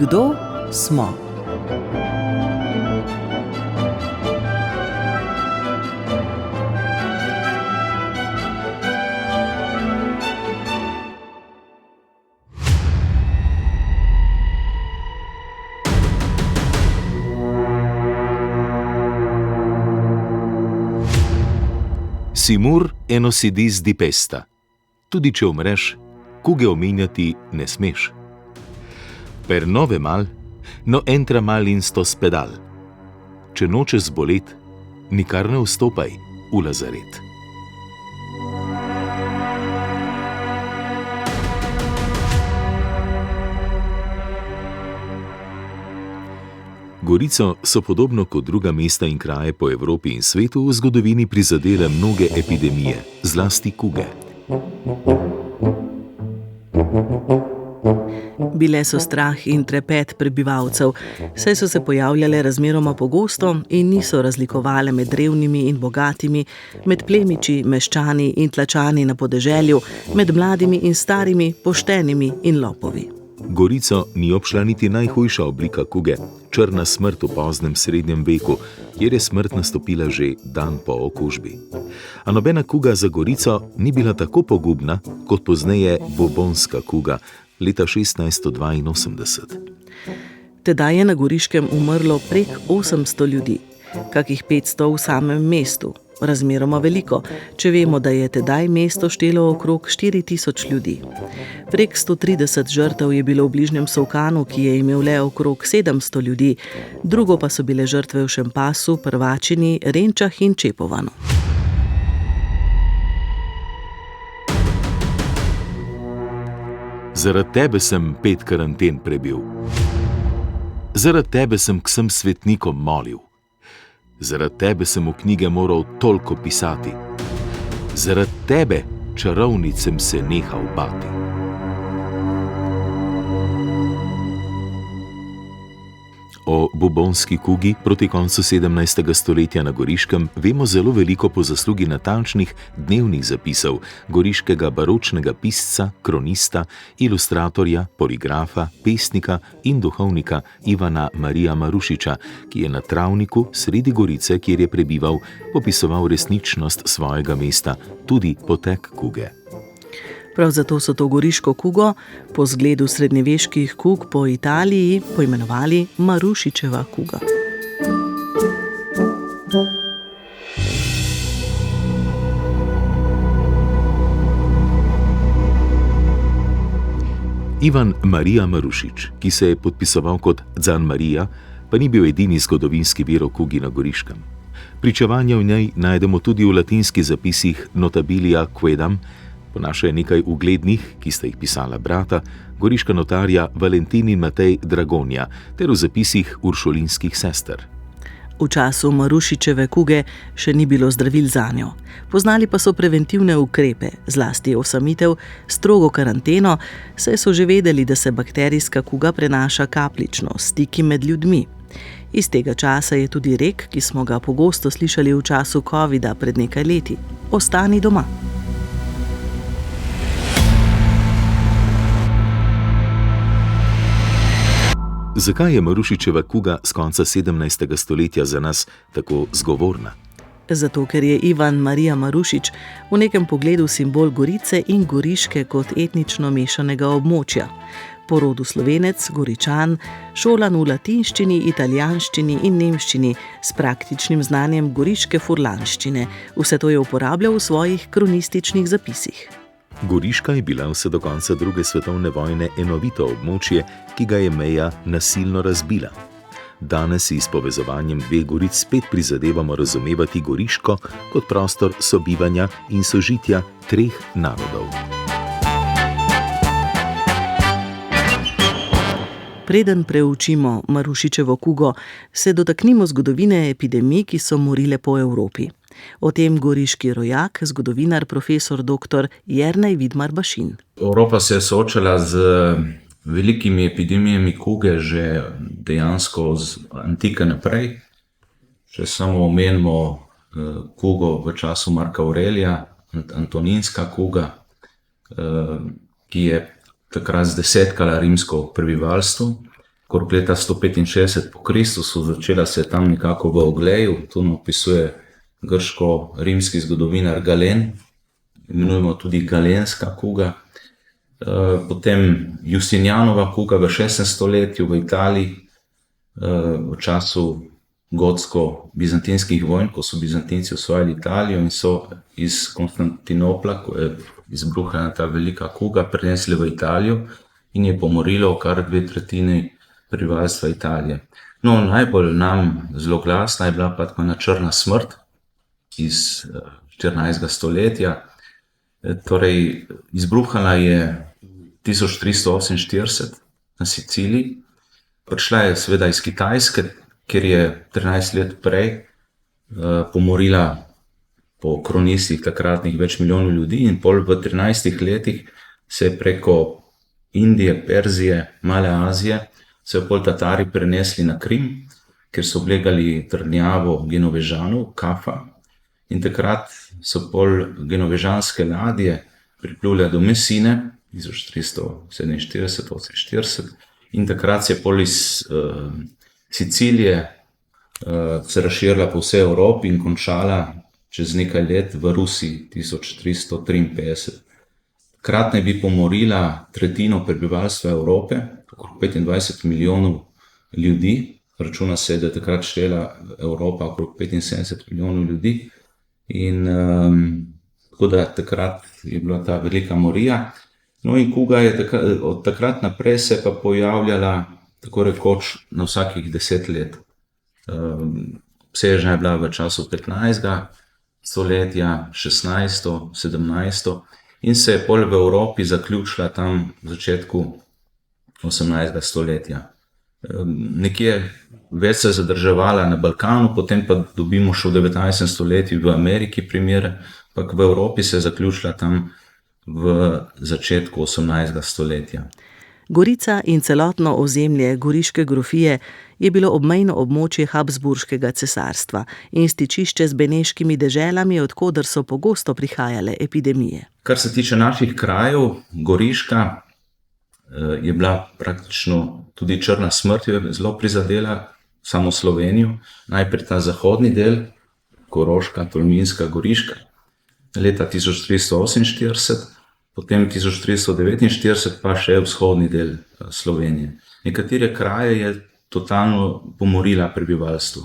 Kdo smo? Simur enosidis dipesta. Tudi če umreš, kuge omenjati ne smeš. Per nove mal, no entra mal in sto spedal. Če nočeš zbolet, nikar ne vstopaj v lazaret. Gorico so podobno kot druga mesta in kraje po Evropi in svetu v zgodovini prizadele mnoge epidemije, zlasti kuge. Bile so strah in trepet prebivalcev, saj so se pojavljale razmeroma pogosto in niso razlikovale med revnimi in bogatimi, med plemiči, meščani in tlačani na podeželju, med mladimi in starimi, poštenimi in lopovi. Gorico ni obšla niti najhujša oblika kuge, črna smrt v poznem srednjem veku, kjer je smrt nastopila že dan po okužbi. A nobena kuga za Gorico ni bila tako pogubna, kot pozneje bubonska kuga leta 1682. Tedaj je na Goriškem umrlo prek 800 ljudi, kakih 500 v samem mestu, razmeroma veliko, če vemo, da je tedaj mesto štelo okrog 4000 ljudi. Prek 130 žrtev je bilo v bližnjem Solkanu, ki je imel le okrog 700 ljudi, drugo pa so bile žrtve v Šempasu, Prvačini, Renčah in Čepovanu. Zaradi tebe sem 5 karanten prebil. Zaradi tebe sem k vsem svetnikom molil. Zaradi tebe sem v knjige moral toliko pisati. Zaradi tebe čarovnic sem se nehal bati. O bubonski kugi proti koncu 17. stoletja na Goriškem vemo zelo veliko po zaslugi natančnih dnevnih zapisov goriškega baročnega pisca, kronista, ilustratorja, poligrafa, pesnika in duhovnika Ivana Marija Marušiča, ki je na travniku sredi Gorice, kjer je prebival, popisoval resničnost svojega mesta, tudi potek kuge. Prav zato so to goriško kugo, po zgledu srednjeveških kug po Italiji, poimenovali Marušičeva kuga. Ivan Marija Marušič, ki se je podpisoval kot Zan Marija, pa ni bil edini zgodovinski vir o kugi na Goriškem. Pričevanja v njej najdemo tudi v latinskih zapisih Notabilia Quaedam, po naše nekaj uglednih, ki sta jih pisala brata, goriška notarja Valentin in Matej Dragonja, ter v zapisih uršulinskih sester. V času Marušičeve kuge še ni bilo zdravil zanjo. Poznali pa so preventivne ukrepe, zlasti osamitev, strogo karanteno, saj so že vedeli, da se bakterijska kuga prenaša kapljično, stiki med ljudmi. Iz tega časa je tudi rek, ki smo ga pogosto slišali v času covida pred nekaj leti: ostani doma. Zakaj je Marušičeva kuga z konca 17. stoletja za nas tako zgovorna? Zato, ker je Ivan Marija Marušič v nekem pogledu simbol Gorice in Goriške kot etnično mešanega območja. Po rodu Slovenec, Goričan, šolan v latinščini, italijanščini in nemščini s praktičnim znanjem goriške furlanščine. Vse to je uporabljal v svojih kronističnih zapisih. Goriška je bila vse do konca druge svetovne vojne enovito območje, ki ga je meja nasilno razbila. Danes si s povezovanjem dveh Goric spet prizadevamo razumevati Goriško kot prostor sobivanja in sožitja 3 narodov. Preden preučimo Marušičevo kugo, se dotaknimo zgodovine epidemij, ki so morile po Evropi. O tem goriški rojak, zgodovinar profesor dr. Jernej Vidmar Bašin. Evropa se je soočala z velikimi epidemijami kuge že dejansko z antike naprej. Če samo omenimo kugo v času Marka Aurelija, Antoninska kuga, ki je takrat zdesetkala rimsko prebivalstvo. okrog leta 165 po Kristusu, začela se je tam nekako v Ogleju, to opisuje grško-rimski zgodovinar Galen, imenujemo tudi galenska kuga. Potem Justinianova kuga v 6. stoletju v Italiji, v času gotsko-bizantinskih vojn, ko so Bizantinci osvojili Italijo in so iz Konstantinopla, ko je izbruhnila ta velika kuga, prenesli v Italijo in je pomorilo kar 2/3 prebivalstva Italije. No, najbolj nam zloglasna je bila pa tako ena črna smrt iz 14. stoletja. Torej, izbruhnila je 1348 na Siciliji. Prišla je seveda iz Kitajske, kjer je 13 let prej pomorila po kronistih takratnih več milijonov ljudi in pol v 13 letih se je preko Indije, Perzije, Male Azije, se je pol Tatari prenesli na Krim, kjer so oblegali trdnjavo Genovežanov, Kafa, in takrat so pol genovežanske ladje priplule do Messine 1447-48 in takrat se je pol iz Sicilije se razširila po vsej Evropi in končala čez nekaj let v Rusiji 1353. Takrat naj bi pomorila tretjino prebivalstva Evrope, okrog 25 milijonov ljudi. Računa se, da je takrat štela Evropa okrog 75 milijonov ljudi. In tako da takrat je bila ta velika morija. No in kuga je od takrat naprej se pa pojavljala tako rekoč na vsakih 10 let. Obsežna je bila v času 15. stoletja, 16., 17. in se je pol v Evropi zaključila tam v začetku 18. stoletja. Nekje več se je zadrževala na Balkanu, potem pa dobimo še v 19. stoletju v Ameriki primere, ampak v Evropi se je zaključila tam v začetku 18. stoletja. Gorica in celotno ozemlje Goriške grofije je bilo obmejno območje Habsburškega cesarstva in stičišče z beneškimi deželami, od koder so pogosto prihajale epidemije. Kar se tiče naših krajev, Goriška je bila praktično tudi črna smrt, jo je zelo prizadela samo Slovenijo. Najprej ta zahodni del, Koroška, Tolminska, Goriška, leta 1348, potem 1349 pa še vzhodni del Slovenije. Nekatere kraje je totalno pomorila prebivalstvo.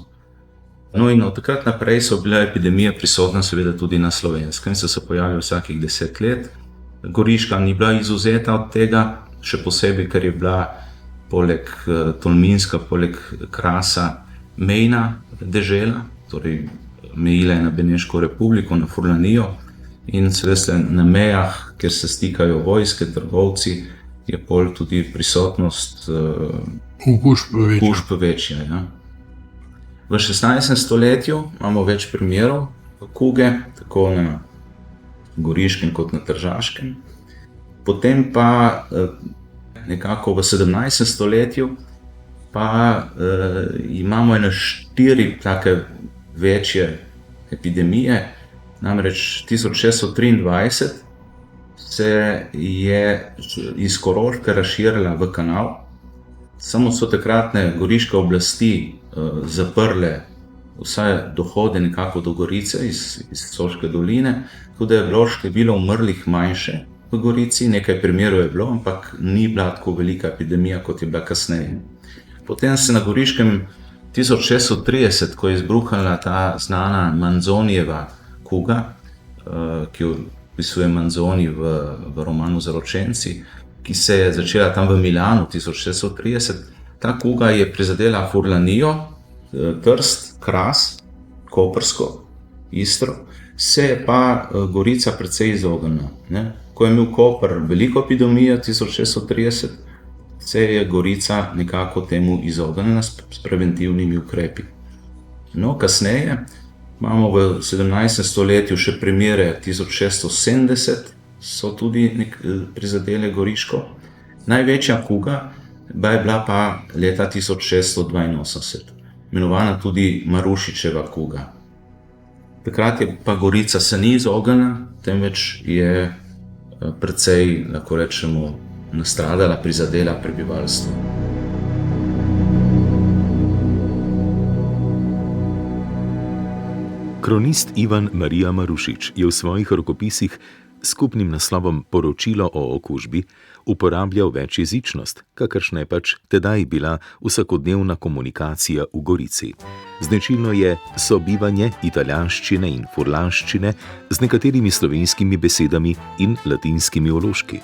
No in od takrat naprej so bile epidemije prisotne seveda tudi na Slovenskem, so se pojavile vsakih 10 let. Goriška ni bila izvzeta od tega, še posebej, ker je bila poleg Tolminska, poleg Krasa mejna dežela, torej mejila je na Beneško republiko, na Furlanijo in seveda na mejah, kjer se stikajo vojske, trgovci, je pol tudi prisotnost okužb večja. Ja. V 16. stoletju imamo več primerov kuge, tako na Goriškem kot na Tržaškem. Potem pa nekako v 17. stoletju pa imamo 4 take večje epidemije. Namreč 1623 se je iz Koroške razširila v Kanal. Samo so takratne goriške oblasti zaprle vse dohode nekako do Gorice iz Soške doline, tudi je bilo število umrlih manjše v Gorici, nekaj primerov je bilo, ampak ni bila tako velika epidemija, kot je bila kasneje. Potem se na Goriškem 1630, ko je izbruhnila ta znana Manzonijeva kuga, ki jo opisuje Manzoni v romanu Zaročenci, ki se je začela tam v Milanu 1630. Ta kuga je prizadela Furlanijo, Trst, Kras, Koprsko, Istro, se je pa Gorica precej izognila. Ko je imel Koper veliko epidemijo 1630, se je Gorica nekako temu izognila s preventivnimi ukrepi. No, kasneje imamo v 17. stoletju še primere 1670, so tudi prizadele Goriško. Največja kuga je bila pa leta 1682, imenovana tudi Marušičeva kuga. Takrat je pa Gorica se ni izognila, temveč je precej, lahko rečemo, nastradala, prizadela prebivalstvo. Kronist Ivan Marija Marušič je v svojih rokopisih s skupnim naslovom Poročilo o okužbi uporabljal večjezičnost, kakršna je pač tedaj bila vsakodnevna komunikacija v Gorici. Značilno je sobivanje italijanščine in furlanščine z nekaterimi slovenskimi besedami in latinskimi vložki.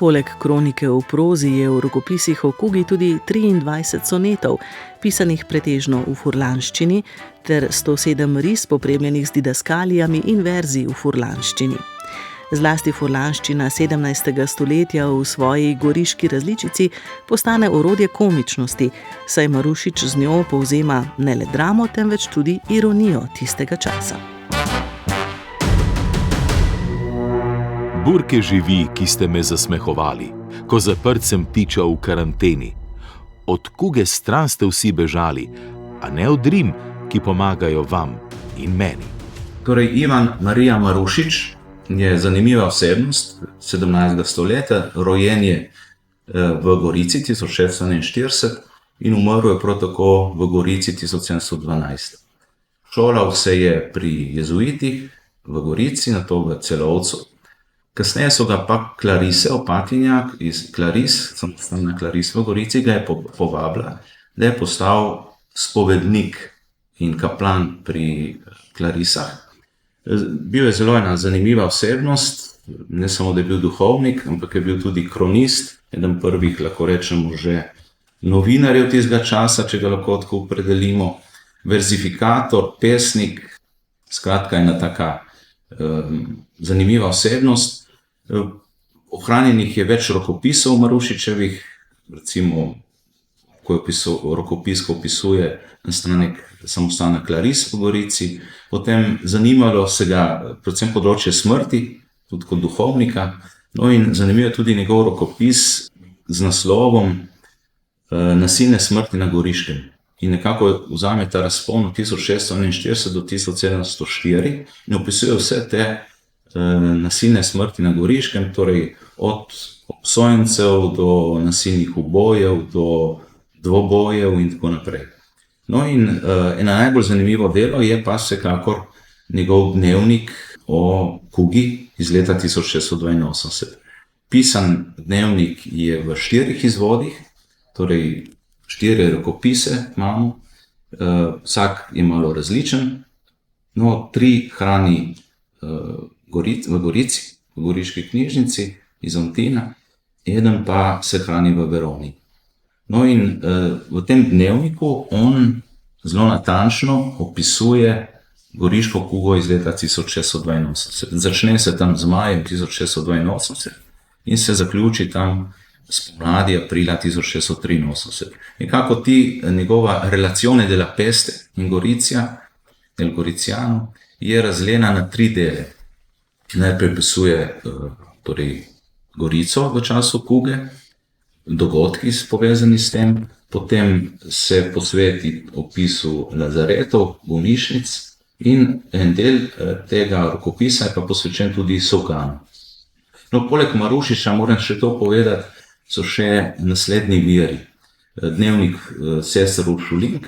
Poleg kronike v prozi je v rokopisih o kugi tudi 23 sonetov, pisanih pretežno v furlanščini, ter 107 ris popremljenih z didaskalijami in verzij v furlanščini. Zlasti furlanščina 17. stoletja v svoji goriški različici postane orodje komičnosti, saj Marušič z njo povzema ne le dramo, temveč tudi ironijo tistega časa. Burke živi, ki ste me zasmehovali, ko zaprt sem tiča v karanteni. Od kuge stran ste vsi bežali, a ne od rim, ki pomagajo vam in meni. Torej, Ivan Marija Marušič je zanimiva osebnost 17. stoletja, rojen je v Gorici 1641 in umrl je prav tako v Gorici 1712. Šolal se je pri jezuitih v Gorici, nato v Celovcu. Kasneje so ga pa Klarise Opatinjak iz Klaris, samostalna Klaris v Gorici, ga je povabila, da je postal spovednik in kaplan pri Klarisah. Bil je zelo ena zanimiva osebnost, ne samo, da je bil duhovnik, ampak je bil tudi kronist, eden prvih, lahko rečemo, že novinarjev tistega časa, če ga lahko tako opredelimo, verzifikator, pesnik, skratka ena taka zanimiva osebnost. Ohranjenih je več rokopisov Marušičevih, recimo, ko je rokopis, ko opisuje nastanek samostalna Klaris v Gorici. Potem zanimalo se ga predvsem področje smrti, tudi kot duhovnika. No in zanimiv je tudi njegov rokopis z naslovom Nasilne smrti na Goriškem. In nekako vzame ta razpon od 1641 do 1704 in opisuje vse te nasilne smrti na Goriškem, torej od obsojencev do nasilnih ubojev, do dvobojev in tako naprej. No in ena najbolj zanimivo delo je pa vsekakor njegov dnevnik o kugi iz leta 1682. Pisan dnevnik je v 4 izvodih, torej 4 rokopise imamo, vsak je malo različen, no 3 hrani v Gorici, v goriški knjižnici iz Antina, eden pa se hrani v Veroni. No in v tem dnevniku on zelo natančno opisuje goriško kugo iz leta 1682. Začne se tam z majem 1682 in se zaključi tam spomladi aprila 1683. Nekako njegova relazione della peste in Gorizia, del Goriziano, je razdeljena na 3 dele. Najprej opisuje torej Gorico v času kuge, dogodki povezani s tem, potem se posveti opisu lazaretov, bolnišnic in en del tega rokopisa je pa posvečen tudi Solkanu. No, poleg Marušiča moram še to povedati, so še naslednji viri. Dnevnik sester Uršulink,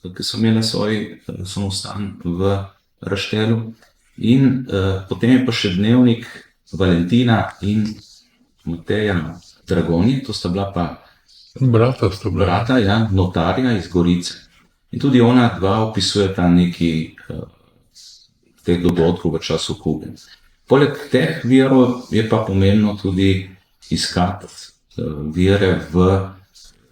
ki so imeli svoj samostan v Raštelu, in potem je pa še dnevnik Valentina in Mateja Dragonje, to sta bila pa brata, ja, notarja iz Gorice. In tudi ona dva opisujeta neki teh dogodkov v času kuge. Poleg teh virov je pa pomembno tudi iskati vire v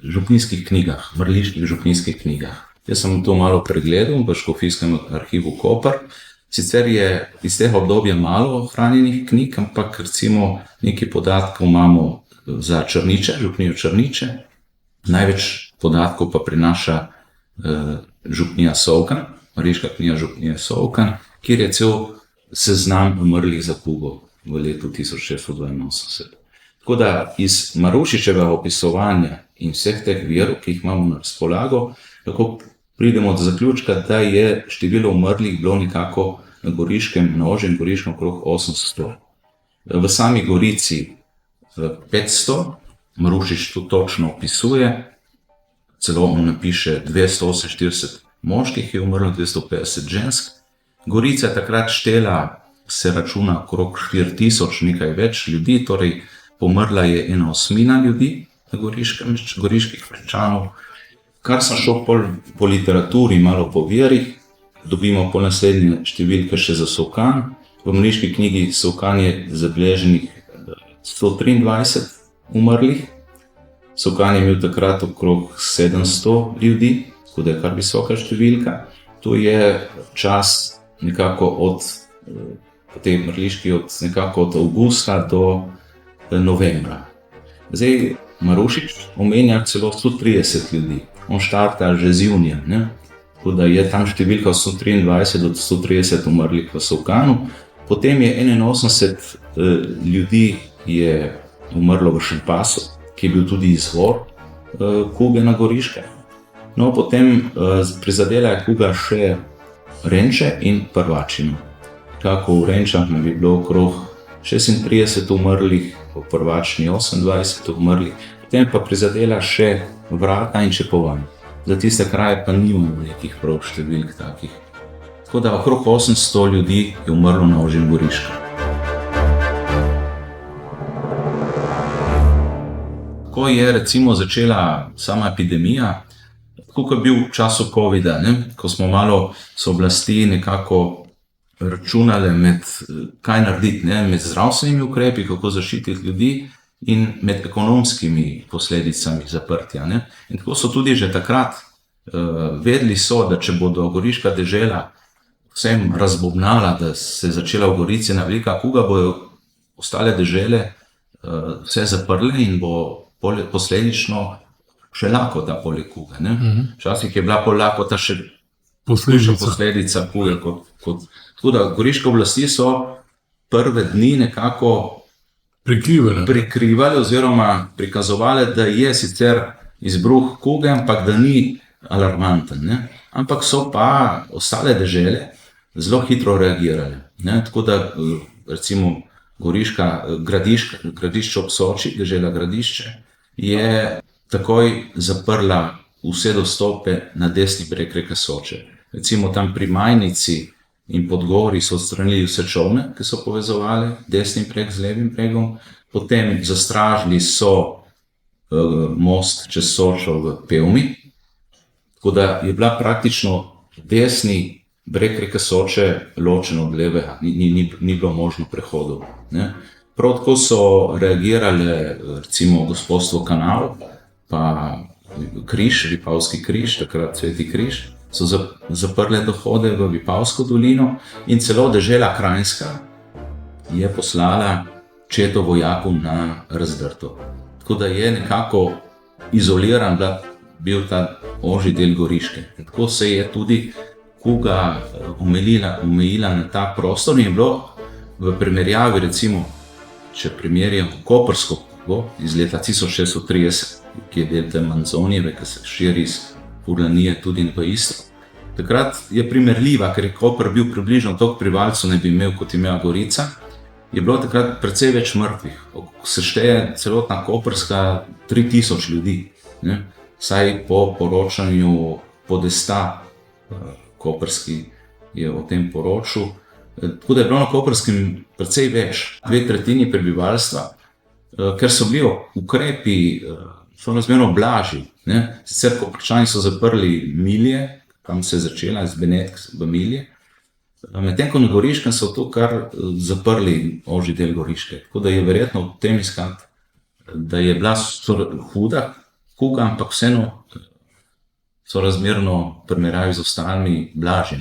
župnijskih knjigah, mrliških župnijskih knjigah. Jaz sem to malo pregledal v Škofijskem arhivu Koper. Sicer je iz tega obdobja malo ohranjenih knjig, ampak recimo nekaj podatkov imamo za Črniče, župnijo Črniče. Največ podatkov pa prinaša župnija Solkan, mariška knjiga župnije Solkan, kjer je cel seznam umrlih za kugo v letu 1682. Tako da iz Marušičevega opisovanja in vseh teh virov, ki jih imamo na razpolago, lahko pridemo do zaključka, da je število umrlih bilo nekako na Goriškem, na ožjem Goriškem okrog 800. V sami Gorici 500, Marušič to točno opisuje, celo on napiše 248 moških je umrlo, 250 žensk. Gorica je takrat štela, se računa, okrog 4000, nekaj več ljudi, torej pomrla je 1/8 ljudi na goriških Meščanov. Kar sem šel po literaturi, malo po verih, dobimo po naslednje številke še za Solkan. V Mleški knjigi Solkan je zabeleženih 123 umrlih. Solkan je imel takrat okrog 700 ljudi, tako da je kar visoka številka. To je čas nekako od tej mrliški, nekako od avgusta do novembra. Zdaj, Marušič omenja celo 130 ljudi. On štarta že z junijem, ne? Tako da je tam številka 123 od 130 umrlih v Solkanu. Potem je 81 ljudi je umrlo v Šempasu, ki je bil tudi izvor kuge na Goriškem. No, potem prizadela je kuga še Renče in Prvačino. Kako v Renčah bi bilo okrog 36 umrlih, v Prvačini 28 umrlih, potem pa prizadela še Vrata in Čepovan. Za tiste kraje pa nimamo nekih prav številk takih. Tako da okrog 800 ljudi je umrlo na ožjem Goriškem. Ko je recimo začela sama epidemija, tako je bil v času covida, ko smo malo so oblasti nekako računale med kaj narediti, med zdravstvenimi ukrepi, kako zaščititi ljudi in med ekonomskimi posledicami zaprtja. In tako so tudi že takrat vedeli so, da če bodo goriška dežela vsem razbobnala, da se je začela v Gorici ena velika kuga, bojo ostale dežele vse zaprle in bo posledično še lakota poleg kuge. Včasih je bila pol lakota še posledica kuge. Tako da goriške oblasti so prve dni nekako prikrivali oziroma prikazovali, da je sicer izbruh kuge, ampak da ni alarmanten. Ampak so pa ostale dežele zelo hitro reagirale. Tako da recimo goriška Gradišče ob Soči, dežela Gradišče, je takoj zaprla vse dostope na desni breg reke Soče. Recimo tam pri Majnici in Podgori so odstranili vse čolne, ki so povezovali desni breg z levim bregom, potem zastražili so most čez Sočo v Pevmi, tako da je bila praktično desni breg reke Soče ločen od levega, ni bilo možno prehodov. Prav tako so reagirale recimo gospodstvo Kanal, pa Križ, Vipavski križ, takrat Sveti križ, so zaprle dohode v Vipavsko dolino in celo dežela Kranjska je poslala četo vojakov na Razdrto. Tako da je nekako izoliran bil ta ožji del Goriške. Tako se je tudi kuga omejila na ta prostor in je bilo v primerjavi, recimo, če primerjamo koprsko kugo iz leta 1630, ki je del te Manzonijeve, ki se širi iz Furlanije tudi v Istro. Takrat je primerljiva, ker je Koper bil približno toliko prebivalcev ne bi imel, kot imela Gorica, je bilo takrat precej več mrtvih. Se šteje celotna koprska 3000 ljudi, saj po poročanju Podesta, koprski je o tem poročil. Tako da je bilo na Koprskem precej več, 2/3 prebivalstva, ker so bili ukrepi so razmerno blažji. Sicer Koprčani so zaprli Milje, tam se je začela iz Benetk v Milje, medtem ko na Goriškem so to kar zaprli ožji del Goriške. Tako da je verjetno v tem iskati, da je bila huda kuga, ampak vseeno so razmerno primerjavi z ostalimi blažje.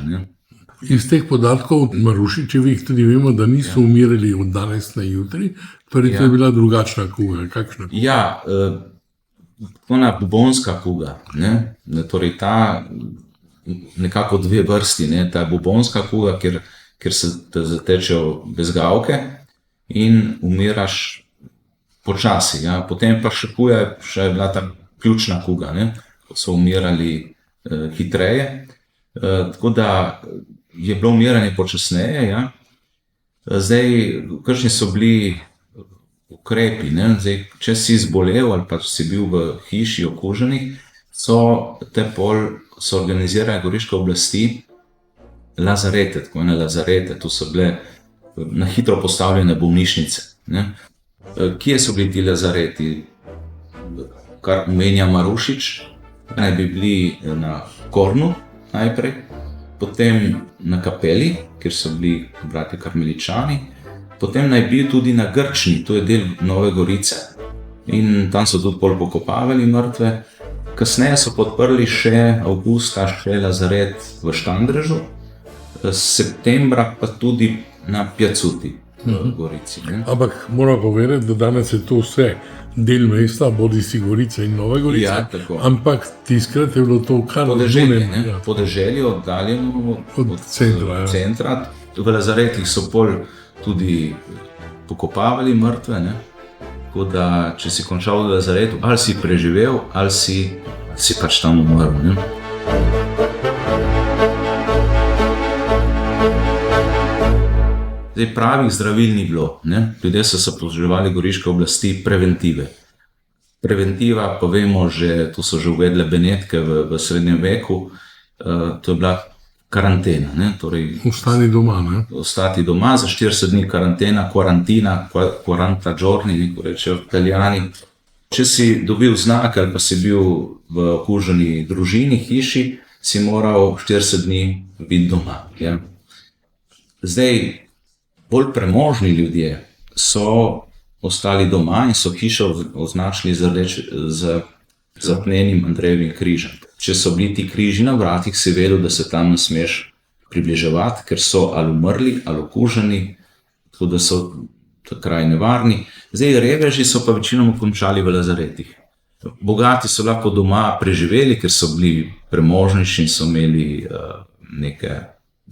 Iz teh podatkov Marušičevih tudi vemo, da niso umirali od danes na jutri, torej to je bila drugačna kuga. Kakšna? Ja, ona bubonska kuga, torej ta nekako dve vrsti, ta bubonska kuga, kjer se te zatečejo bezgavke in umiraš počasi. Potem pa še je bila ta ključna kuga, ko so umirali hitreje, tako da je bilo umiranje počasneje. Zdaj, kakšni so bili ukrepi, zdaj, če si zbolel ali pa si bil v hiši okuženih, so organizirale goriške oblasti lazarete, tako ene lazarete, to so bile na hitro postavljene bolnišnice. Ne? Kje so bili ti lazareti? Kar omenja Marušič, naj bi bili na Kornu najprej, potem na Kapeli, kjer so bili bratje karmeličani, potem naj bi tudi na Grčni, to je del Nove Gorice, in tam so tudi pol pokopavali mrtve. Kasneje so podprli še avgusta še lazaret v Štandrežu, septembra pa tudi na Pjacuti v Gorici. Ne? Ampak moram povedati, da danes je to vse del mesta, bodisi Gorice in Nove Gorice, Ja, tako. ampak tiskrat je bilo to kar Podeželje, zunaj, ne? Podeželje oddaljeno Od centra, ja. centra. V lazaretih so pol tudi pokopavali mrtve, ne? Tako da, če si končal v lazaretu, ali si preživel, ali si pač tam umrl. Ne? Zdaj, pravih zdravil ni bilo. Ne? Ljudje so se posluževali goriške oblasti preventive. Preventiva, pa vemo, že, to so že uvedle Benetke v srednjem veku, to je bila karantena. Ne? Torej, Ostani doma, ne? ostati doma za 40 dni karantena, karantina, 40 giorni, ko rečejo Italijani. Če si dobil znak ali pa si bil v okuženi družini, hiši, si moral 40 dni biti doma. Ja. Zdaj, bolj premožni ljudje so ostali doma in so hišo označili z zapnenim Andrejevim križem. Če so bili ti križi na vratih, si vedel, da se tam ne smeš približevati, ker so ali umrli ali okuženi, tako da so kraj nevarni. Zdaj, reveži so pa večinoma končali v lazaretih. Bogati so lahko doma preživeli, ker so bili premožnejši in so imeli neke,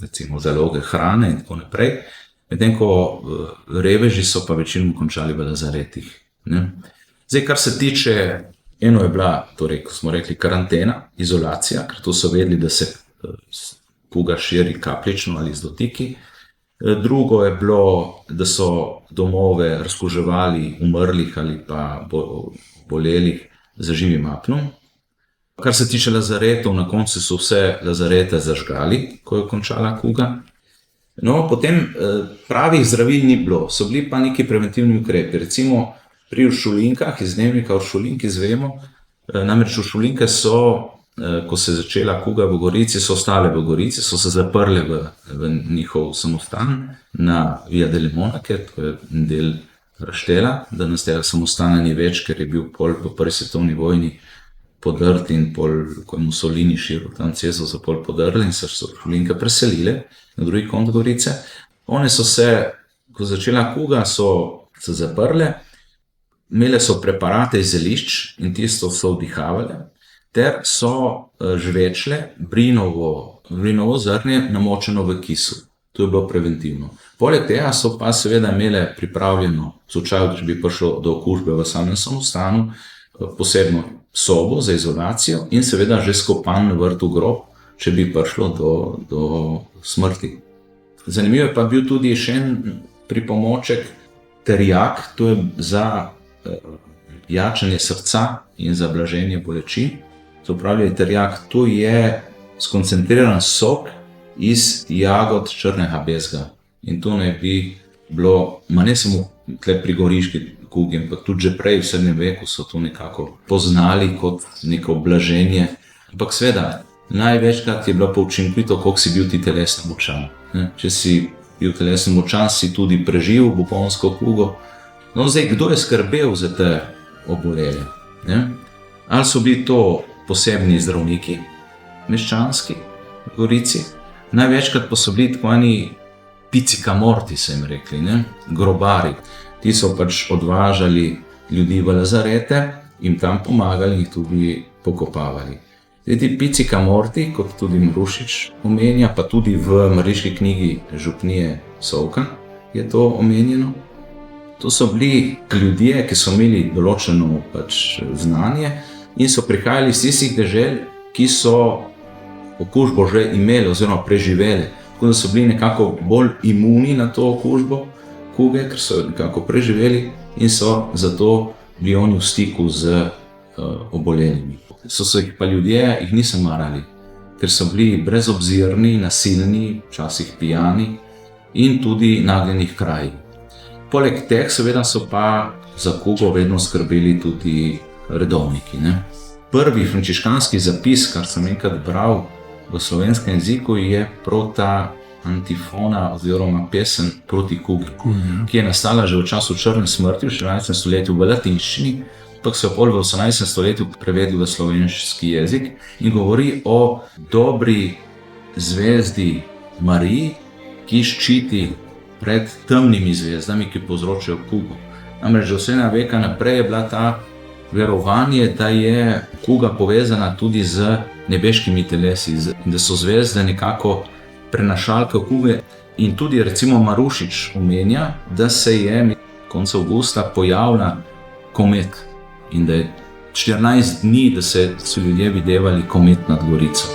recimo, zaloge hrane in tako naprej. Medtem ko reveži so pa večinoma končali v lazaretih. Ne? Zdaj, kar se tiče, eno je bila, torej, ko smo rekli, karantena, izolacija, ker to so vedeli, da se kuga širi kapljično ali z dotiki. Drugo je bilo, da so domove razkuževali umrlih ali pa bolelih z živim apnom. Kar se tiče lazaretov, na koncu so vse lazarete zažgali, ko je končala kuga. No, potem pravih zdravil ni bilo, so bili pa neki preventivni ukrepi. Recimo pri uršulinkah, iz dnevnika uršulinki izvemo, namreč uršulinke so, ko se je začela kuga v Gorici, so ostale v Gorici, so se zaprle v njihov samostan na Via delle Monache, to je del Raštela, danes tega samostana ni več, ker je bil pol po prvi svetovni vojni podrt in pol, ko je Mussolini širil tam cesto, so pol podrli in so uršulinke preselile na drugi konec Gorice. One so se, ko je začela kuga, so se zaprle, imele so preparate iz zelišč in tisto so vdihavale, ter so žvečle brinovo zrnje namočeno v kisu. To je bilo preventivno. Poleg tega so pa seveda imele pripravljeno, v slučaju, če bi prišlo do okužbe v samem samostanu, posebno sobo za izolacijo in seveda že skopan na vrtu grob, če bi prišlo do smrti. Zanimivo je pa bil tudi še en pripomoček, terjak, to je za jačanje srca in za blaženje bolečin. To pravi terjak, to je skoncentriran sok iz jagod črnega bezga. In to ne bi bilo, ne samo tle pri goriški kugi, ampak tudi že prej v srednjem veku so to nekako poznali kot neko blaženje. Ampak seveda, največkrat je bilo pa učinkovito, koliko si bil ti telesno močan. Če si bil telesno močan, si tudi preživel buponsko kugo. No, zdaj, kdo je skrbel za te obolele? Ali so bili to posebni zdravniki, meščanski v Gorici? Največkrat pa so bili tako eni picikamorti, so jim rekli, ne? Grobari. Ti so pač odvažali ljudi v lazarete, jim tam pomagali in jih tudi pokopavali. Zdaj, ti picikamorti, kot tudi Marušič omenja, pa tudi v mariški knjigi župnije Sovkan je to omenjeno. To so bili ljudje, ki so imeli določeno pač znanje in so prihajali iz tistih dežel, ki so okužbo že imeli oziroma preživeli. Tako da so bili nekako bolj imuni na to okužbo kuge, ker so nekako preživeli in so zato bili oni v stiku z obolelimi. So se jih pa ljudje, jih niso marali. ker so bili brezobzirni, nasilni, včasih pijani in tudi nagnjeni h kraji. Poleg teh seveda so pa za kugo vedno skrbeli tudi redovniki. Ne? Prvi frančiškanski zapis, kar sem enkrat bral v slovenskem jeziku, je prav ta antifona oziroma pesem proti kugi, ki je nastala že v času črne smrti v 14. stoletju v latinščini, ampak so pol v 18. stoletju prevedli v slovenski jezik in govori o dobri zvezdi Mariji, ki ščiti pred temnimi zvezdami, ki povzročajo kugo. Namreč že od srednjega veka naprej je bila ta verovanje, da je kuga povezana tudi z nebeškimi telesi, da so zvezde nekako prenašalke kuge. In tudi recimo Marušič omenja, da se je konec avgusta pojavila komet in da je 14 dni, da so ljudje videvali komet nad Gorico.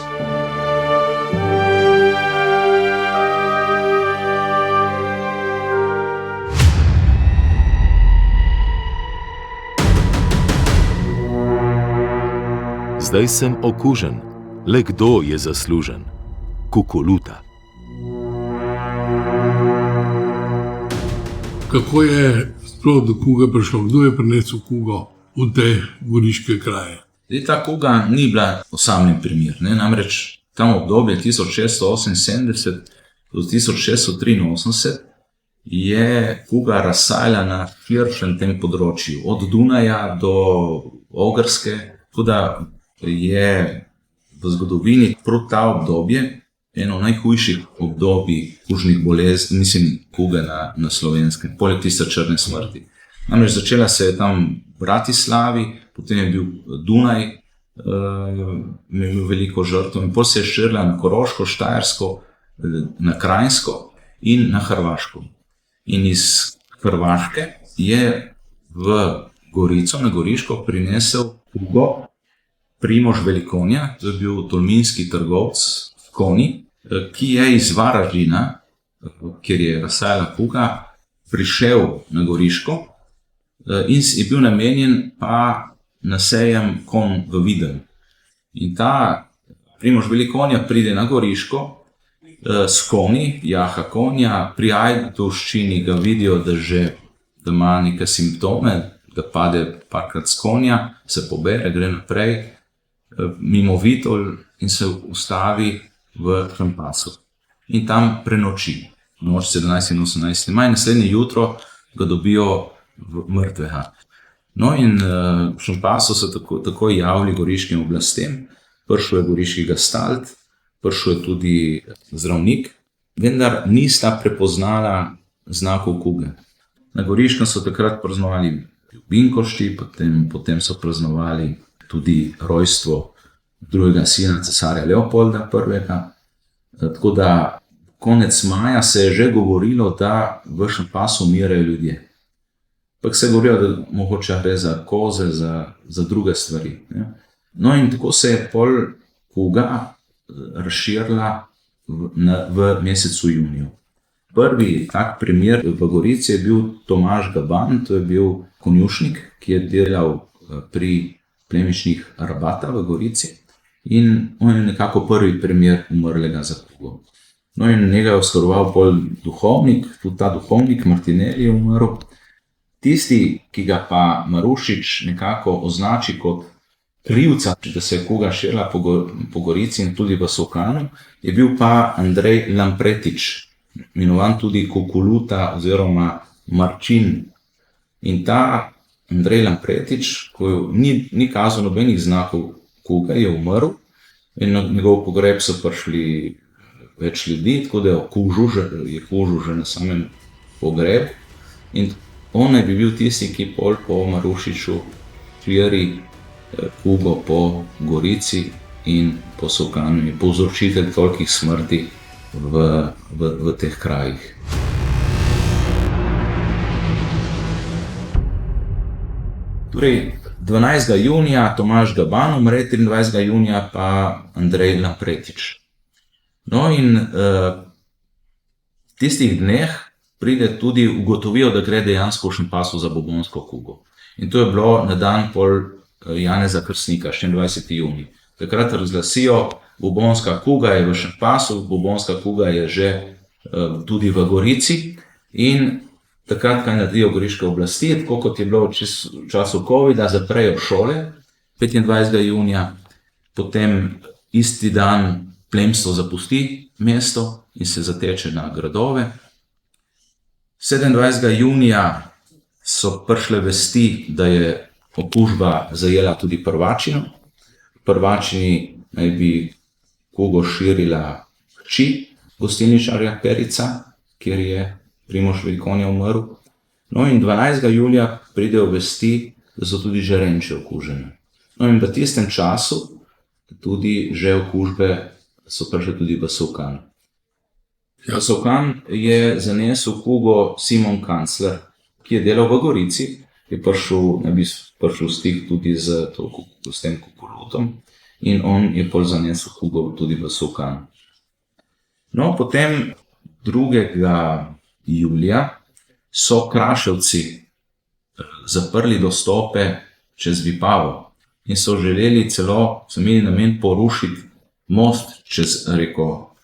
Zdaj sem okužen, le kdo je zaslužen? Kukuluta. Kako je sploh do kuge prišlo? Kdo je prinesel kugo v te goriške kraje? Ta kuga ni bila osamljen primer. Namreč tam obdobje 1678 do 1683 je kuga razsajala na širšem tem področju, od Dunaja do Ogrske, tudi je v zgodovini prav ta obdobje eno najhujših obdobij kužnih bolezni, kuge na Slovenskem, poleg tiste črne smrti. Namreč začela se je tam v Bratislavi, potem je bil Dunaj, imel veliko žrtev in potem se je širila na Koroško, Štajersko, na Kranjsko in na Hrvaško. In iz Hrvaške je v Gorico, na Goriško, prinesel kugo Primož Velikonja, to je bil tolminski trgovec konji, ki je iz Varaždina, kjer je razsajala kuga, prišel na Goriško in je bil namenjen pa na sejem konj v Videm. In ta Primož Velikonja pride na Goriško s konji, jaha konja, pri Ajdovščini ga vidijo, da ima neke simptome, da pade parkrat s konja, se pobere, gre naprej mimo Vitolj in se ustavi v Šempasu. In tam prenoči, noč 17. in 18. maj, naslednje jutro ga dobijo mrtvega. No in v Šempasu so takoj javili goriškim oblastem, prišel je goriški gestalt, prišel je tudi zdravnik, vendar nista prepoznala znakov kuge. Na Goriškem so takrat praznovali Binkošti, potem so praznovali tudi rojstvo drugega sina cesarja Leopolda I. Tako da konec maja se je že govorilo, da v Šempasu umirajo ljudje. Pa se je govorilo, da mogoče gre za koze, za druge stvari. No in tako se je pol kuga razširila v mesecu juniju. Prvi tak primer v Gorici je bil Tomaž Gaban, to je bil konjušnik, ki je delal pri plemičnih Rabata v Gorici in on je nekako prvi primer umrlega za kugo. No in njega je oskrboval pol duhovnik, tudi ta duhovnik Martinelli je umrl. Tisti, ki ga pa Marušič nekako označi kot krivca, da se je kuga širila po Gorici in tudi v Solkanu, je bil pa Andrej Lampretič, imenovan tudi Kukuluta oziroma Marčin. In ta Andrej Lampretič, ko ni kazal nobenih znakov kuge, je umrl in na njegov pogreb so prišli več ljudi, tako da je kužil že na samem pogrebu. In on naj bi bil tisti, ki pol po Marušiču širi kugo po Gorici in po Solkanu in povzročitelj tolikih smrti v teh krajih. Torej, 12. junija Tomaž Gaban umre, 23. junija pa Andrej Lampretič. No in v tistih dneh ugotovijo, da gre dejansko v Šempasu za bubonsko kugo. In to je bilo na dan pol Janeza Krstnika, 24. junij. Takrat razglasijo bubonska kuga je v Šempasu, bubonska kuga je že tudi v Gorici in takrat, kaj naredijo goriške oblasti, tako kot je bilo v času covida, zaprejo šole 25. junija, potem isti dan plemstvo zapusti mesto in se zateče na gradove. 27. junija so prišle vesti, da je okužba zajela tudi Prvačino. V Prvačini naj bi kugo širila hči gostilničarja Perica, kjer je Primož Velikonja umrl. No in 12. julija pridejo vesti, da so tudi žerenče okužene. No in v tistem času tudi že okužbe so prišle tudi v Solkan. V Solkan je zanesel kugo Simon Kancler, ki je delal v Gorici, je prišel v stik tudi s tem kukurutom in on je pol zanesel kugo tudi v Solkan. No, potem 2. julija so Kraševci zaprli dostope čez Vipavo in so imeli namen porušiti most čez reko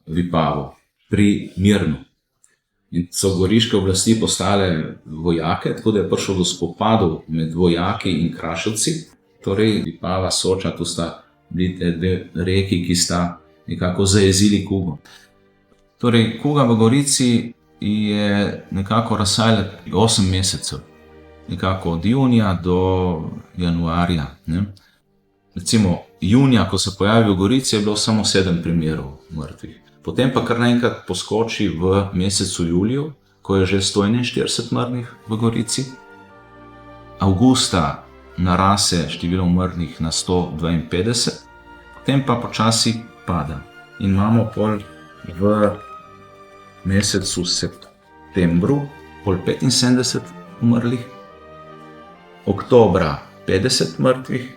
Vipavo pri Mirnu. In so goriške oblasti poslale vojake, tako da je prišlo do spopadov med vojaki in Kraševci. Torej, Vipava, Soča, tu sta bili dve reki, ki sta nekako zajezili kugo. Torej, kuga v Gorici je nekako razsajala 8 mesecev, nekako od junija do januarja. Ne? Recimo, junija, ko se pojavi v Gorici, je bilo samo 7 primerov mrtvih. Potem pa kar naenkrat poskoči v mesecu juliju, ko je že 141 mrtvih v Gorici. Avgusta narase število mrtvih na 152, potem pa počasi pada. In imamo pol v mesecu septembru pol 75 umrlih, oktobra 50 mrtvih,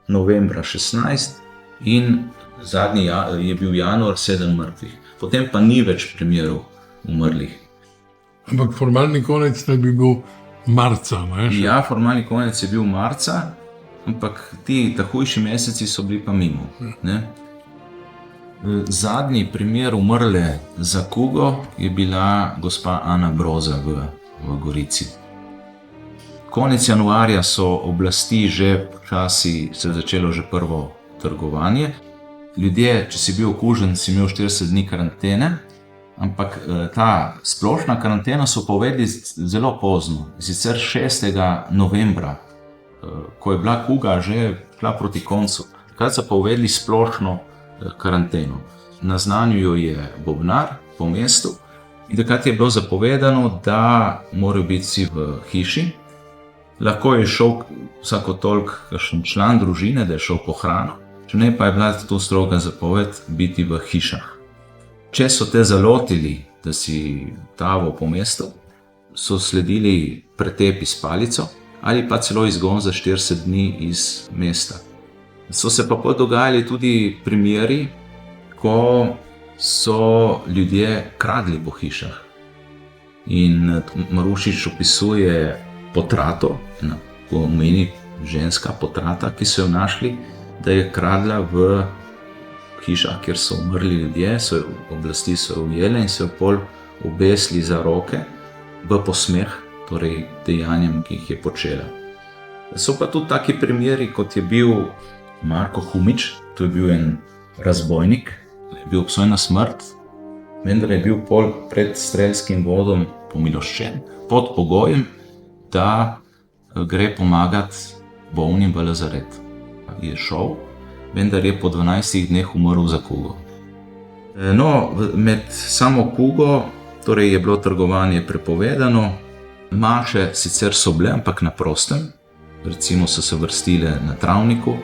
novembra 16 in zadnji je bil januar 7 mrtvih. Potem pa ni več primerov umrlih. Ampak formalni konec naj bi bil marca, ne? Ja, formalni konec je bil marca, ampak ti hujši meseci so bili pa mimo. Ne? Zadnji primer umrle za kugo je bila gospa Ana Broza v Gorici. Konec januarja so oblasti že počasi se začelo že prvo trgovanje. Ljudje, če si bil okužen, si imel 40 dni karantene, ampak ta splošna karantena so povedali zelo pozno, sicer 6. novembra, ko je bila kuga že šla proti koncu. Takrat so povedali splošno karanteno. Naznanil jo je bobnar po mestu in takrat je bilo zapovedano, da morajo biti vsi v hiši. Lahko je šel vsako toliko kakšen član družine, da je šel po hrano, če ne pa je bila to stroga zapoved biti v hišah. Če so te zalotili, da si taval po mestu, so sledili pretepi s palico ali pa celo izgon za 40 dni iz mesta. So se pa dogajali tudi primeri, ko so ljudje kradli po hišah. In Marušič opisuje potrato, pomeni ženska potrata, ki so jo našli, da je kradla v hišah, kjer so umrli ljudje, oblasti so jo ujele in so jo pol obesili za roke v posmeh, torej dejanjem, ki jih je počela. So pa tudi taki primeri, kot je bil Marko Humič, to je bil en razbojnik, je bil obsojen na smrt, vendar je bil pol pred strelskim vodom pomiloščen, pod pogojem, da gre pomagati bolnim v lazaret. Je šel, vendar je po 12 dneh umrl za kugo. No, med samo kugo, torej je bilo trgovanje prepovedano, maše sicer so bile, ampak na prostem, recimo so se vrstile na travniku.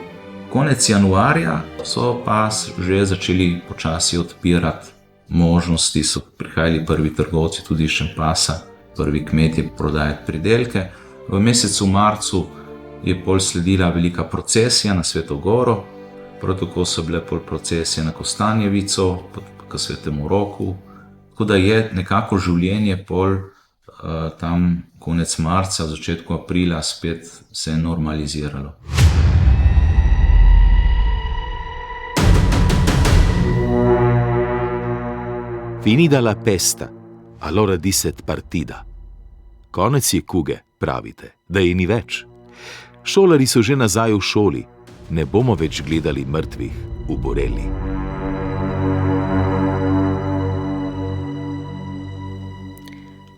Konec januarja so pa že začeli počasi odpirati možnosti, so prihajali prvi trgovci tudi iz Šempasa, prvi kmetje prodajati pridelke. V mesecu marcu je pol sledila velika procesija na Sveto Goro, prav tako so bile pol procesije na Kostanjevico, k Svetemu Roku, tako da je nekako življenje pol tam konec marca, v začetku aprila spet se je normaliziralo. Finita la pesta, allora disset partida. Konec je kuge, pravite, da je ni več. Šolari so že nazaj v šoli, ne bomo več gledali mrtvih v Boreli.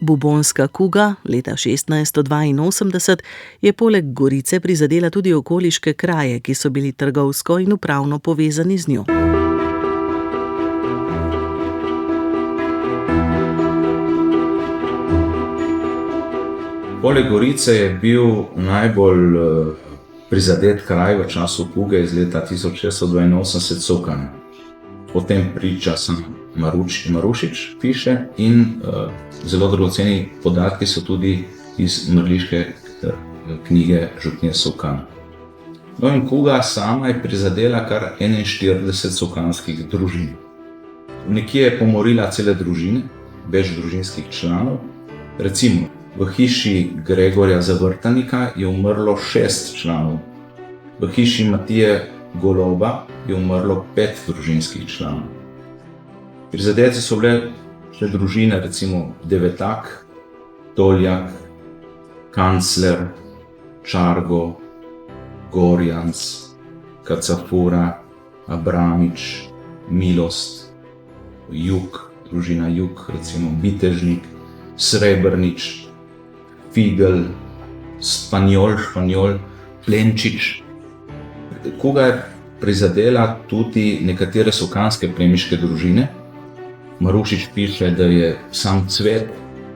Bubonska kuga leta 1682 je poleg Gorice prizadela tudi okoliške kraje, ki so bili trgovsko in upravno povezani z njo. Poleg Gorice je bil najbolj prizadet kraj v času kuge iz leta 1682 Cokan. O tem priča Marušič piše in zelo dragoceni podatki so tudi iz mrliške knjige župnije Cokan. No in kuga sama je prizadela kar 41 cokanskih družin. Nekje je pomorila cele družine, več družinskih članov. Recimo, v hiši Gregorja Zavrtanika je umrlo 6 članov. V hiši Matije Goloba je umrlo 5 družinskih članov. Prizadete so bile še družine, recimo Devetak, Toljak, Kancler, Čargo, Gorjans, Kacafura, Abramič, Milost, Jug, družina Jug, recimo Bitežnik, Srebrnič, Figel, Španjol, Plenčič. Kuga je prizadela tudi nekatere sokanske plemiške družine. Marušič piše, da je sam cvet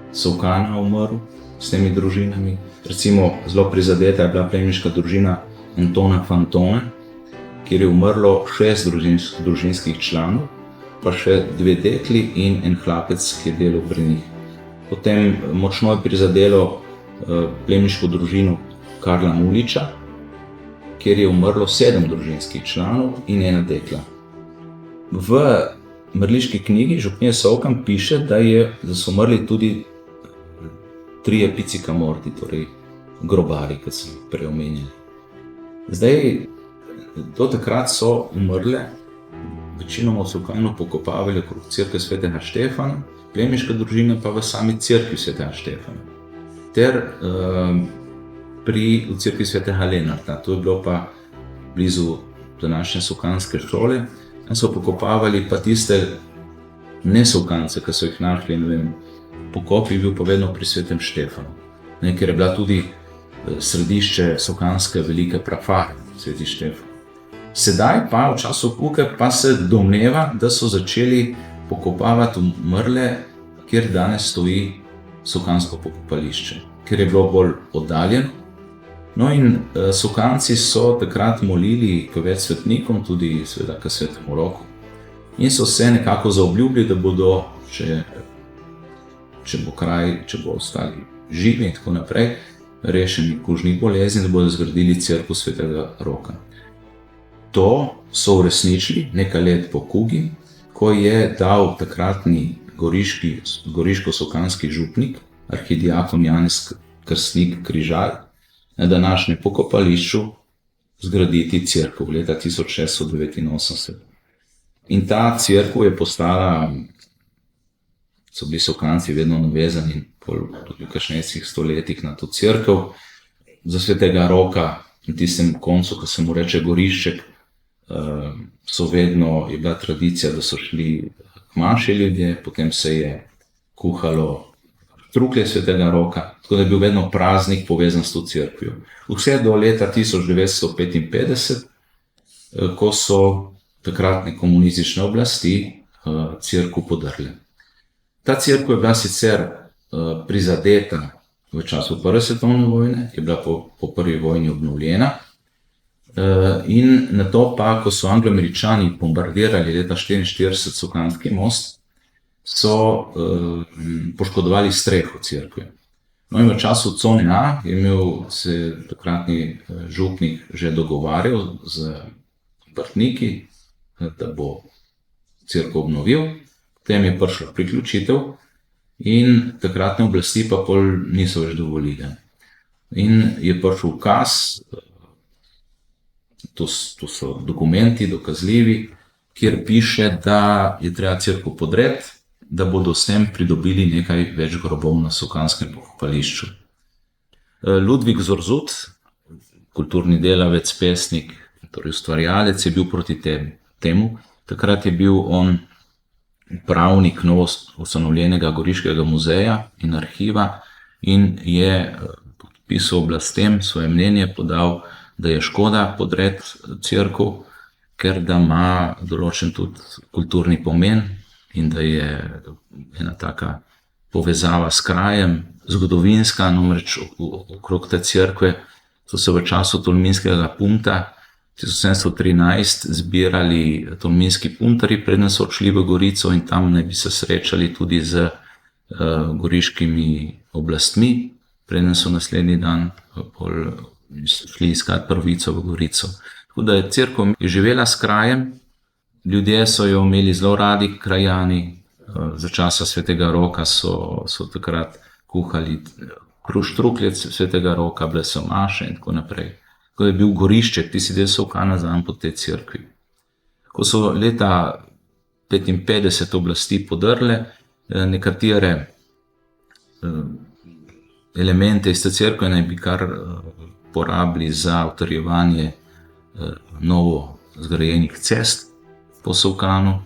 Sokana umrl s temi družinami. Recimo zelo prizadeta je bila plemiška družina Antona Fantona, kjer je umrlo 6 družinskih članov, pa še 2 dekli in en hlapec, ki je delal pri njih. Potem močno je prizadelo plemiško družino Karla Muliča, kjer je umrlo 7 družinskih članov in 1 dekla. V mrliški knjigi župnije Cokan piše, da so umrli tudi 3 picikamorti, torej grobari, kot sem prej omenil. Zdaj, do takrat so umrle, večinoma v Cokanu pokopavali okrog cerkve svetega Štefana, plemiška družina pa v sami cerkvi svetega Štefana. Ter v cerkvi svetega Lenarta, to je bilo pa blizu današnje sokanske šole, in so pokopavali pa tiste nesokance, ki so jih našli, ne vem, pokop je bil pa vedno pri svetem Štefanu, ker je bila tudi središče sokanske velike prafare, sveti Štefan. Sedaj pa, v času kuge, pa se domneva, da so začeli pokopavati umrle, kjer danes stoji sokansko pokopališče, ker je bilo bolj oddaljeno. No in sokanci so takrat molili k več svetnikom, tudi seveda k svetemu Roku. In so se nekako zaobljubili, da bodo, če bo ostali živi in tako naprej, rešeni kužnih bolezni, da bodo zgradili cerkev svetega Roka. To so uresničili nekaj let po kugi, ko je dal takratni goriško-sokanski župnik, arhidiakon Janez Krstnik Križaj, na današnjem pokopališču zgraditi cerkev leta 1689. In ta cerkev je postala, so bili Sokanci vedno navezani tudi v kasnejših stoletjih na to cerkev. Za svetega Roka, na tistem koncu, ko se mu reče Gorišček, je bila tradicija, da so šli k maši ljudje, potem se je kuhalo truklje svetega Roka, tako da je bil vedno praznik povezan s to cerkvijo. Vse do leta 1955, ko so takratne komunistične oblasti cerkev podrle. Ta cerkev je bila sicer prizadeta v času Prve svetovne vojne, je bila po prvi vojni obnovljena, in nato pa, ko so Anglo-Američani bombardirali leta 1944 Sokanski most, so poškodovali streho cerkve. No in v času cone A je imel se takratni župnik že dogovarjal z obrtniki, da bo cerkev obnovil, potem je prišla priključitev in takratne oblasti pa pol niso več dovolile. In je prišel ukaz, to so dokumenti dokazljivi, kjer piše, da je treba cerkev podreti da bodo s tem pridobili nekaj več grobov na Sokanskem pokopališču. Ludvik Zorzut, kulturni delavec, pesnik, torej ustvarjalec, je bil proti temu. Takrat je bil on upravnik novoustanovljenega Goriškega muzeja in arhiva in je podpisal oblastem, svoje mnenje podal, da je škoda podreti cerkev, ker da ima določen tudi kulturni pomen in da je ena taka povezava s krajem, zgodovinska, namreč okrog te cerkve so se v času tolminskega punta 1713 zbirali tolminski puntarji, preden so odšli v Gorico in tam naj bi se srečali tudi z goriškimi oblastmi, preden so naslednji dan šli iskat prvico v Gorico. Tako da je cerkev živela s krajem, ljudje so jo imeli zelo radi, krajani, za časa Svetega Roka so takrat kuhali štruklje Svetega Roka, bile so maše in tako naprej. Ko je bil Gorišček, tisti del Solkana znan po tej cerkvi. Ko so leta 55 oblasti podrle, nekatere elemente iz te cerkve naj bi kar porabili za utrjevanje novo zgrajenih cest po Solkanu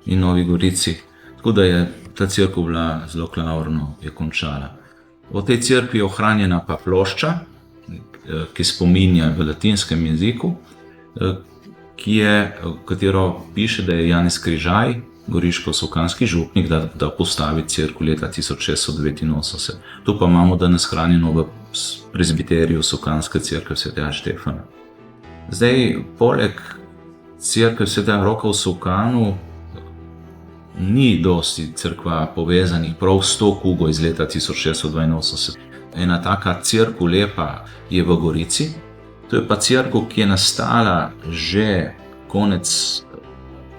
in Novi Gorici. Tako da je ta cerkev bila zelo klavrno je končala. V tej cerkvi je ohranjena pa plošča, ki spominja v latinskem jeziku, katero piše, da je Janez Križaj, goriško-solkanski župnik, da postavi cerkev leta 1689. To pa imamo danes hranjeno v prezbiteriju Solkanske cerkve Svetega Štefana. Zdaj, poleg cerkve Svetega Roka v Solkanu ni dosti cerkva povezanih prav s to kugo iz leta 1682. Ena taka cerkev lepa je v Gorici. To je pa cerkev, ki je nastala že konec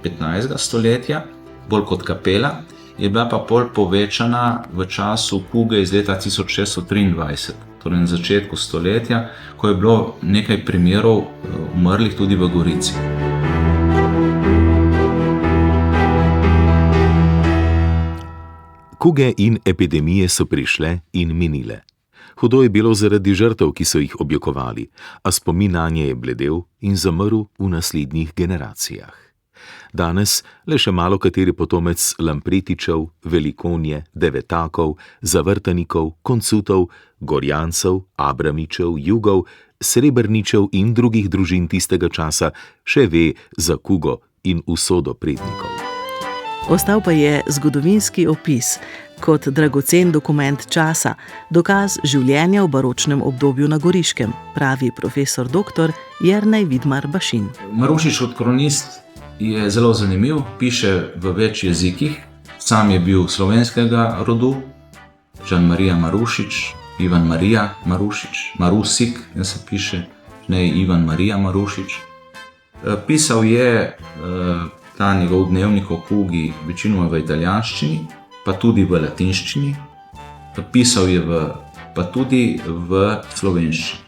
15. stoletja, bolj kot kapela, je bila pa pol povečana v času kuge iz leta 1623, torej na začetku stoletja, ko je bilo nekaj primerov umrlih tudi v Gorici. Kuge in epidemije so prišle in minile. Hudo je bilo zaradi žrtev, ki so jih objokovali, a spomin nanje je bledel in zamrl v naslednjih generacijah. Danes le še malo kateri potomec Lampretičev, Velikonje, Devetakov, Zavrtanikov, Koncutov, Gorjancev, Abramičev, Jugov, Srebrničev in drugih družin tistega časa še ve za kugo in usodo prednikov. Ostal pa je zgodovinski opis kot dragocen dokument časa, dokaz življenja v baročnem obdobju na Goriškem, pravi profesor dr. Jernej Vidmar Bašin. Marušič kot kronist je zelo zanimiv, piše v več jezikih. Sam je bil slovenskega rodu, Žan Marija Marušič, Ivan Marija Marušič, Marusik, se piše, ne Ivan Marija Marušič. Pisal je ta njegov dnevnik o kugi večinoma v italijanščini, pa tudi v latinščini, pisal je pa tudi v slovenščini.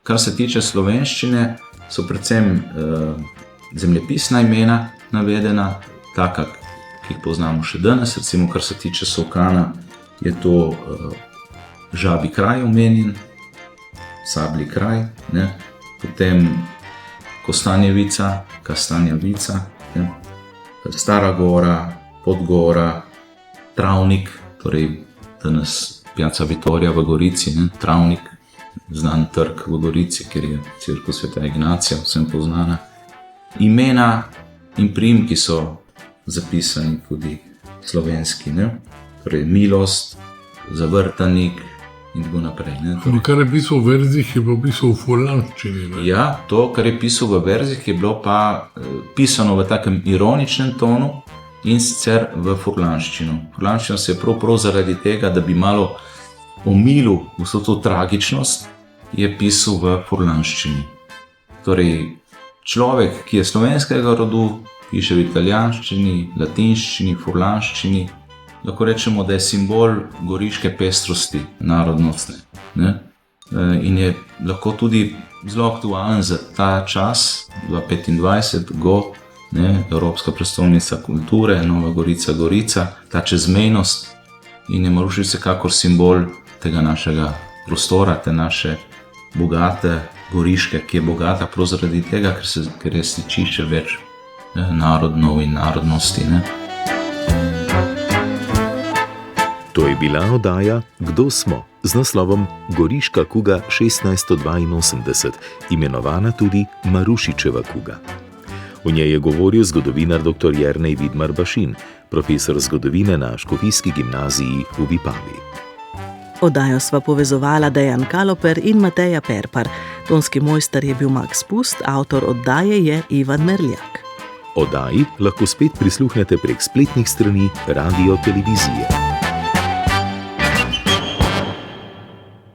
Kar se tiče slovenščine, so predvsem zemljepisna imena navedena, taka, ki jih poznamo še danes, recimo kar se tiče Solkana, je to Žabi kraj omenjen, Sablji kraj, ne? Potem Kostanjevica, Kastanjevica, ne? Stara Gora, Podgora, Travnik, torej danes Piazza Vittoria v Gorici, ne? Travnik, znan trg v Gorici, kjer je cerkev Svetega Ignacija, vsem poznana. Imena in priimki so zapisani tudi slovenski, ne? Torej Milost, Zavrtanik in tako naprej. Kar je pisal v verzih, je bilo pisal v furlanščini. Ja, to, kar je pisal v verzih, je bilo pa pisano v takem ironičnem tonu in sicer v furlanščino. Furlanščina se je prav zaradi tega, da bi malo omilil vso to tragičnost, je pisal v furlanščini. Torej, človek, ki je slovenskega rodu, piše v italijanščini, latinščini, furlanščini, lahko rečemo, da je simbol goriške pestrosti, narodnostne. Ne? In je lahko tudi zelo aktualen za ta čas, 2025, ne, Evropska prestolnica kulture, Nova Gorica, Gorica, ta čezmejnost in je Marušič vsekakor simbol tega našega prostora, te naše bogate Goriške, ki je bogata prav zaradi tega, ker je stičišče več narodnov in narodnosti. Ne. To je bila oddaja Kdo smo? Z naslovom Goriška kuga 1682, imenovana tudi Marušičeva kuga. V njej je govoril zgodovinar dr. Jernej Vidmar Bašin, profesor zgodovine na Škofijski gimnaziji v Vipavi. Oddajo sva povezovala Dejan Kaloper in Mateja Perpar. Tonski mojster je bil Max Pust, avtor oddaje je Ivan Merljak. Oddaji lahko spet prisluhnete prek spletnih strani Radio Televizije.